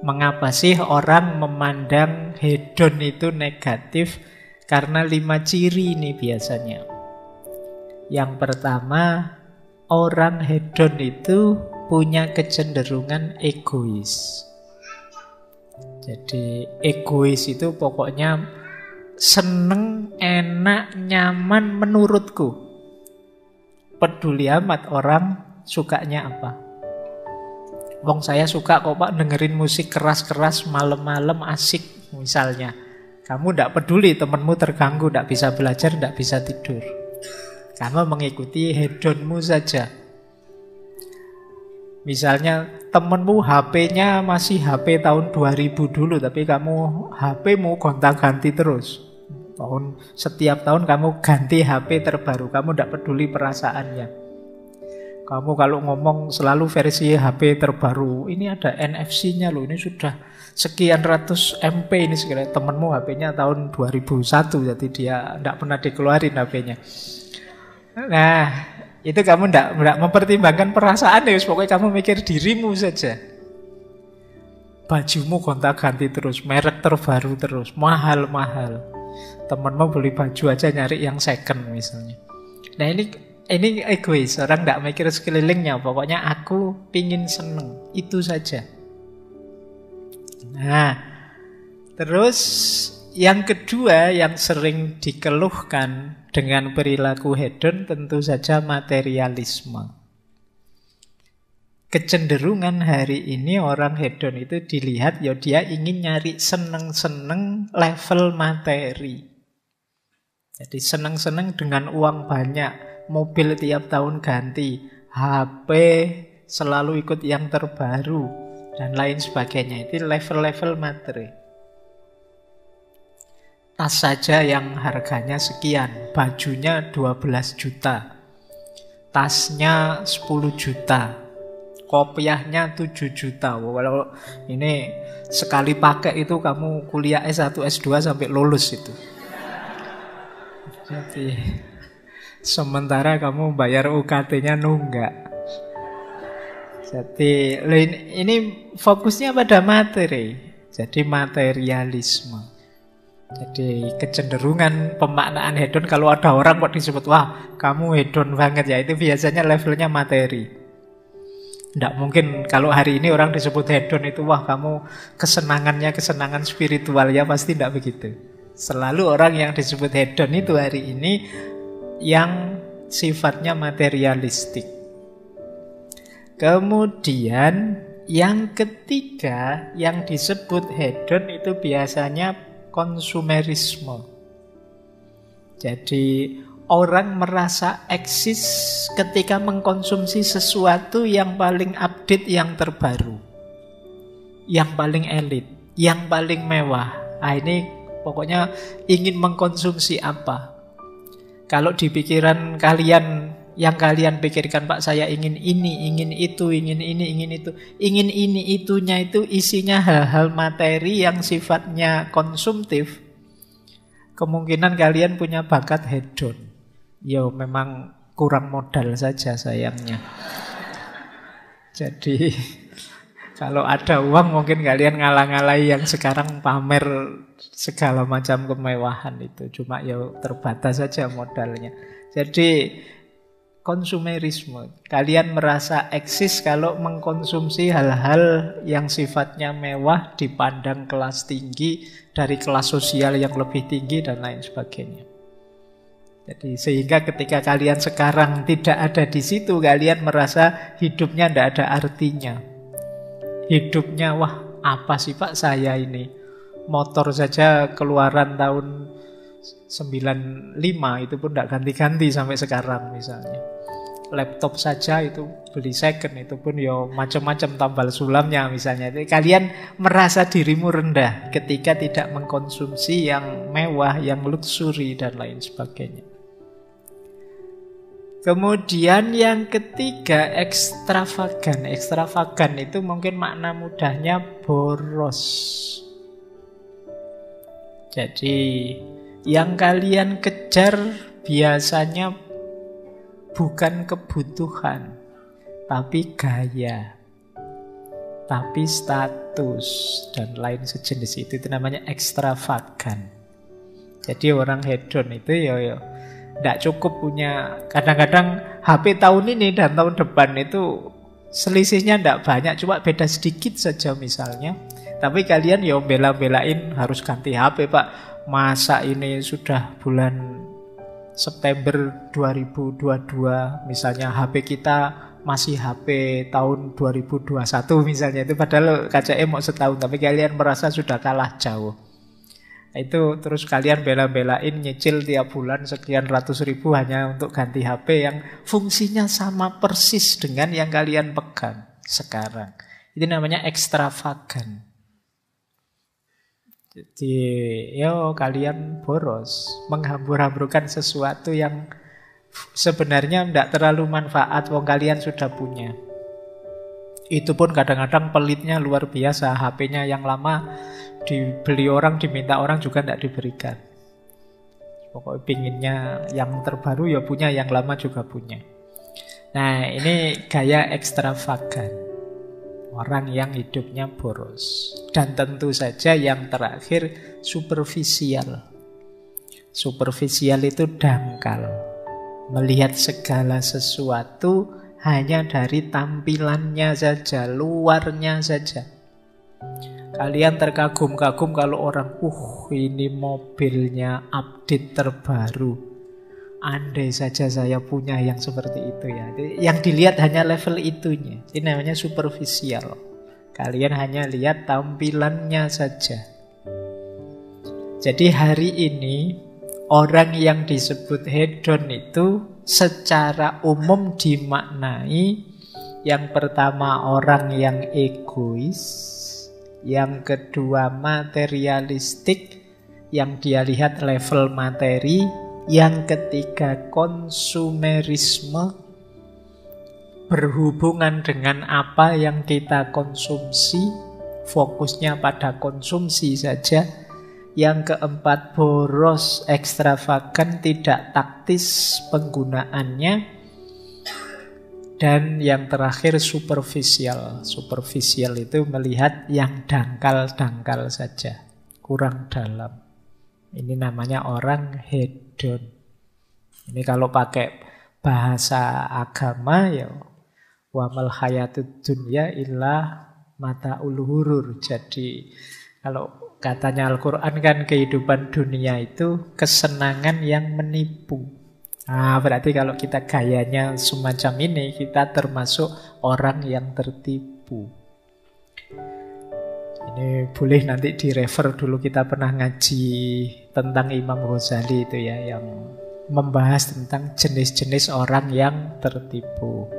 Mengapa sih orang memandang hedon itu negatif? Karena 5 ciri ini biasanya. Yang pertama, orang hedon itu punya kecenderungan egois. Jadi egois itu pokoknya seneng, enak, nyaman menurutku. Peduli amat orang sukanya apa. Wong saya suka kok Pak dengerin musik keras-keras malam-malam asik misalnya. Kamu tidak peduli temanmu terganggu, tidak bisa belajar, tidak bisa tidur. Kamu mengikuti hedonmu saja. Misalnya temenmu HP-nya masih HP tahun 2000 dulu, tapi kamu HP-mu gonta-ganti terus. Setiap tahun kamu ganti HP terbaru, kamu tidak peduli perasaannya. Kamu kalau ngomong selalu versi HP terbaru, ini ada NFC-nya loh, ini sudah sekian ratus MP ini sekali. Temenmu HP-nya tahun 2001, jadi dia tidak pernah dikeluarin HP-nya. Nah, itu kamu tidak mempertimbangkan perasaan ya, pokoknya kamu mikir dirimu saja. Bajumu gonta-ganti terus, merek terbaru terus, mahal-mahal. Temenmu beli baju aja nyari yang second misalnya. Nah ini egois, orang tidak mikir sekelilingnya. Pokoknya aku pingin seneng, itu saja. Nah, terus yang kedua yang sering dikeluhkan dengan perilaku hedon tentu saja materialisme. Kecenderungan hari ini orang hedon itu dilihat ya dia ingin nyari seneng-seneng level materi. Jadi seneng-seneng dengan uang banyak, mobil tiap tahun ganti, HP selalu ikut yang terbaru, dan lain sebagainya. Itu level-level materi. Tas saja yang harganya sekian, bajunya 12 juta, tasnya 10 juta, kopiahnya 7 juta. Kalau ini sekali pakai itu kamu kuliah S1, S2 sampai lulus itu. Jadi sementara kamu bayar UKT-nya nunggak. Jadi ini fokusnya pada materi. Jadi materialisme. Jadi kecenderungan pemaknaan hedon, kalau ada orang kok disebut wah kamu hedon banget ya, itu biasanya levelnya materi. Tidak mungkin kalau hari ini orang disebut hedon itu wah kamu kesenangannya kesenangan spiritual, ya pasti tidak begitu. Selalu orang yang disebut hedon itu hari ini yang sifatnya materialistik. Kemudian yang ketiga yang disebut hedon itu biasanya konsumerisme. Jadi orang merasa eksis ketika mengkonsumsi sesuatu yang paling update, yang terbaru, yang paling elit, yang paling mewah. Nah, ini pokoknya ingin mengkonsumsi apa. Kalau di pikiran kalian, yang kalian pikirkan, Pak saya ingin ini, ingin itu, ingin ini, ingin itu. Ingin ini, itunya itu isinya hal-hal materi yang sifatnya konsumtif. Kemungkinan kalian punya bakat hedon. Ya memang kurang modal saja sayangnya. Jadi kalau ada uang mungkin kalian ngalah-ngalahi yang sekarang pamer segala macam kemewahan itu. Cuma ya terbatas saja modalnya. Jadi konsumerisme. Kalian merasa eksis kalau mengkonsumsi hal-hal yang sifatnya mewah, dipandang kelas tinggi, dari kelas sosial yang lebih tinggi dan lain sebagainya. Jadi sehingga ketika kalian sekarang tidak ada di situ, kalian merasa hidupnya tidak ada artinya. Hidupnya, wah apa sih Pak saya ini? Motor saja keluaran tahun 95 itu pun tidak ganti-ganti sampai sekarang misalnya. Laptop saja itu beli second, itu pun ya macam-macam tambal sulamnya misalnya. Jadi kalian merasa dirimu rendah ketika tidak mengkonsumsi yang mewah, yang luxury dan lain sebagainya. Kemudian yang ketiga, ekstravagan. Ekstravagan itu mungkin makna mudahnya boros. Jadi yang kalian kejar biasanya bukan kebutuhan, tapi gaya, tapi status, dan lain sejenis itu namanya ekstravagan. Jadi orang hedon itu ya tidak cukup punya, kadang-kadang HP tahun ini dan tahun depan itu selisihnya tidak banyak, cuma beda sedikit saja misalnya. Tapi kalian ya bela-belain harus ganti HP Pak. Masa ini sudah bulan September 2022 misalnya HP kita masih HP tahun 2021 misalnya, itu padahal KCM mau setahun tapi kalian merasa sudah kalah jauh. Itu terus kalian bela-belain nyicil tiap bulan sekian ratus ribu hanya untuk ganti HP yang fungsinya sama persis dengan yang kalian pegang sekarang. Itu namanya ekstravagan. Jadi kalian boros, menghambur-hamburkan sesuatu yang sebenarnya tidak terlalu manfaat, wong kalian sudah punya. Itu pun kadang-kadang pelitnya luar biasa, HP-nya yang lama dibeli orang, diminta orang juga tidak diberikan. Pokoknya pinginnya yang terbaru ya punya, yang lama juga punya. Nah, ini gaya ekstravagan, orang yang hidupnya boros. Dan tentu saja yang terakhir superficial. Superficial itu dangkal, melihat segala sesuatu hanya dari tampilannya saja, luarnya saja. Kalian terkagum-kagum kalau orang, ini mobilnya update terbaru. Andai saja saya punya yang seperti itu ya. Yang dilihat hanya level itunya. Ini namanya superficial. Kalian hanya lihat tampilannya saja. Jadi hari ini orang yang disebut hedon itu secara umum dimaknai yang pertama orang yang egois, yang kedua materialistik, yang dia lihat level materi, yang ketiga konsumerisme, berhubungan dengan apa yang kita konsumsi, fokusnya pada konsumsi saja, yang keempat boros, ekstravagan, tidak taktis penggunaannya, dan yang terakhir superficial. Superficial itu melihat yang dangkal-dangkal saja, kurang dalam. Ini namanya orang hedon. Ini kalau pakai bahasa agama ya wa mal hayatud dunya illa mataul ghurur. Jadi kalau katanya Al-Quran kan kehidupan dunia itu kesenangan yang menipu. Nah, berarti kalau kita gayanya semacam ini, kita termasuk orang yang tertipu. Ini boleh nanti direfer dulu, kita pernah ngaji tentang Imam Ghazali itu ya, yang membahas tentang jenis-jenis orang yang tertipu.